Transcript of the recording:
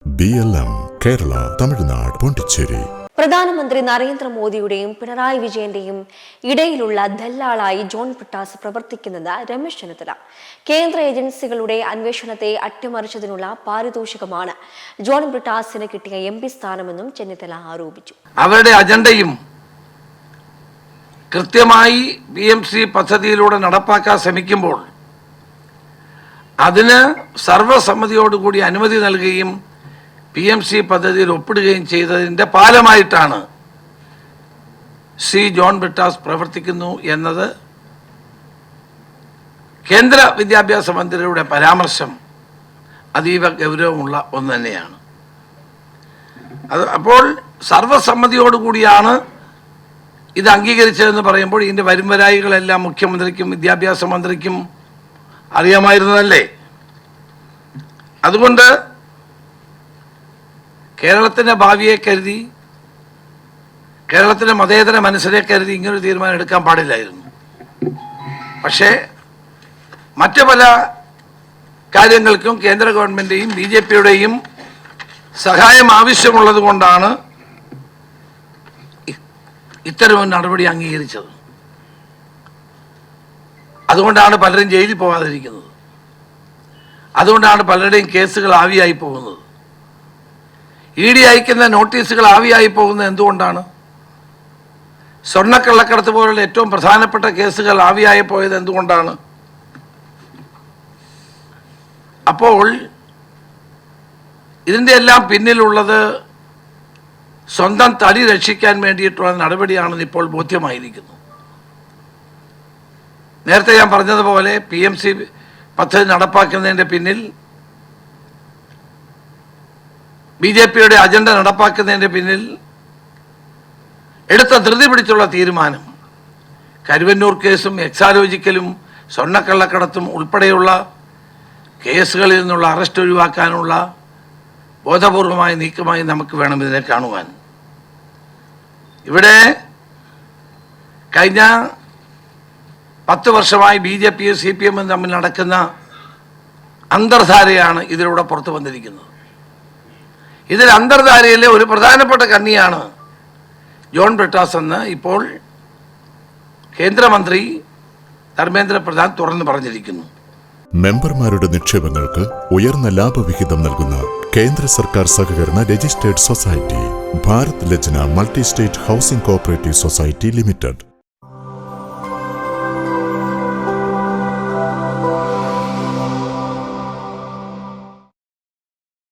BLM Kerala Tamil Nadu Pondicherry. പ്രധാനമന്ത്രി നരേന്ദ്രമോദിയുടെയും പിണറായി വിജയന്റെയും ഇടയിലുള്ള ദല്ലാളായി ജോൺ ബ്രിട്ടാസ് പ്രവർത്തിക്കുന്നത് രമേശ് ചെന്നിത്തല. കേന്ദ്ര ഏജൻസികളുടെ അന്വേഷണത്തെ അട്ടിമറിച്ചതിനുള്ള പാരിതോഷികമാണ് ജോൺ ബ്രിട്ടാസിന് കിട്ടിയ MP സ്ഥാനമെന്നും ചെന്നിത്തല ആരോപിച്ചു. അവരുടെ അജണ്ടയും കൃത്യമായി PMC പദ്ധതിയിലൂടെ നടപ്പാക്കാൻ ശ്രമിക്കുമ്പോൾ അതിന് സർവ്വസമ്മതിയോടുകൂടി അനുമതി നൽകുകയും PMC പദ്ധതിയിൽ ഒപ്പിടുകയും ചെയ്തതിൻ്റെ പാലമായിട്ടാണ് ജോൺ ബ്രിട്ടാസ് പ്രവർത്തിക്കുന്നു എന്നത് കേന്ദ്ര വിദ്യാഭ്യാസ മന്ത്രിയുടെ പരാമർശം അതീവ ഗൗരവമുള്ള ഒന്ന് തന്നെയാണ്. അപ്പോൾ സർവ്വസമ്മതിയോടുകൂടിയാണ് ഇത് അംഗീകരിച്ചതെന്ന് പറയുമ്പോൾ ഇതിൻ്റെ വരുംവരായികളെല്ലാം മുഖ്യമന്ത്രിക്കും വിദ്യാഭ്യാസ മന്ത്രിക്കും അറിയാമായിരുന്നതല്ലേ? അതുകൊണ്ട് കേരളത്തിൻ്റെ ഭാവിയെ കരുതി, കേരളത്തിൻ്റെ മതേതര മനസ്സിനെ കരുതി ഇങ്ങനൊരു തീരുമാനം എടുക്കാൻ പാടില്ലായിരുന്നു. പക്ഷേ മറ്റു പല കാര്യങ്ങൾക്കും കേന്ദ്ര ഗവൺമെൻറ്റെയും BJPയുടെയും സഹായം ആവശ്യമുള്ളത് കൊണ്ടാണ് ഇത്തരമൊരു നടപടി അംഗീകരിച്ചത്. അതുകൊണ്ടാണ് പലരും ജയിലിൽ പോകാതിരിക്കുന്നത്. അതുകൊണ്ടാണ് പലരുടെയും കേസുകൾ ആവിയായി പോകുന്നത്. ED അയക്കുന്ന നോട്ടീസുകൾ ആവിയായി പോകുന്നത് എന്തുകൊണ്ടാണ്? സ്വർണ്ണക്കള്ളക്കടത്ത് പോലുള്ള ഏറ്റവും പ്രധാനപ്പെട്ട കേസുകൾ ആവിയായി പോയത് എന്തുകൊണ്ടാണ്? അപ്പോൾ ഇതിൻ്റെ എല്ലാം പിന്നിലുള്ളത് സ്വന്തം തടി രക്ഷിക്കാൻ വേണ്ടിയിട്ടുള്ള നടപടിയാണെന്ന് ഇപ്പോൾ ബോധ്യമായിരിക്കുന്നു. നേരത്തെ ഞാൻ പറഞ്ഞതുപോലെ PMC പദ്ധതി നടപ്പാക്കുന്നതിൻ്റെ പിന്നിൽ, BJPയുടെ അജണ്ട നടപ്പാക്കുന്നതിൻ്റെ പിന്നിൽ എടുത്ത ധൃതി പിടിച്ചുള്ള തീരുമാനം കരുവന്നൂർ കേസും എക്സാലോജിക്കലും സ്വർണ്ണക്കള്ളക്കടത്തും ഉൾപ്പെടെയുള്ള കേസുകളിൽ നിന്നുള്ള അറസ്റ്റ് ഒഴിവാക്കാനുള്ള ബോധപൂർവമായ നീക്കമായി നമുക്ക് വേണം ഇതിനെ കാണുവാൻ. ഇവിടെ കഴിഞ്ഞ 10 വർഷമായി BJPയും CPMും തമ്മിൽ നടക്കുന്ന അന്തർധാരയാണ് ഇതിലൂടെ പുറത്തു വന്നിരിക്കുന്നത്. ഇതിൽ അന്തർധാരയിലെ ഒരു പ്രധാനപ്പെട്ട കണ്ണിയാണ് ജോൺ ബ്രിട്ടാസ് എന്ന് ഇപ്പോൾ കേന്ദ്രമന്ത്രി ധർമ്മേന്ദ്ര പ്രധാൻ തുറന്നു പറഞ്ഞിരിക്കുന്നു. മെമ്പർമാരുടെ നിക്ഷേപങ്ങൾക്ക് ഉയർന്ന ലാഭവിഹിതം നൽകുന്ന കേന്ദ്ര സർക്കാർ സഹകരണ registered society Bharat Lajna multi state housing cooperative society limited.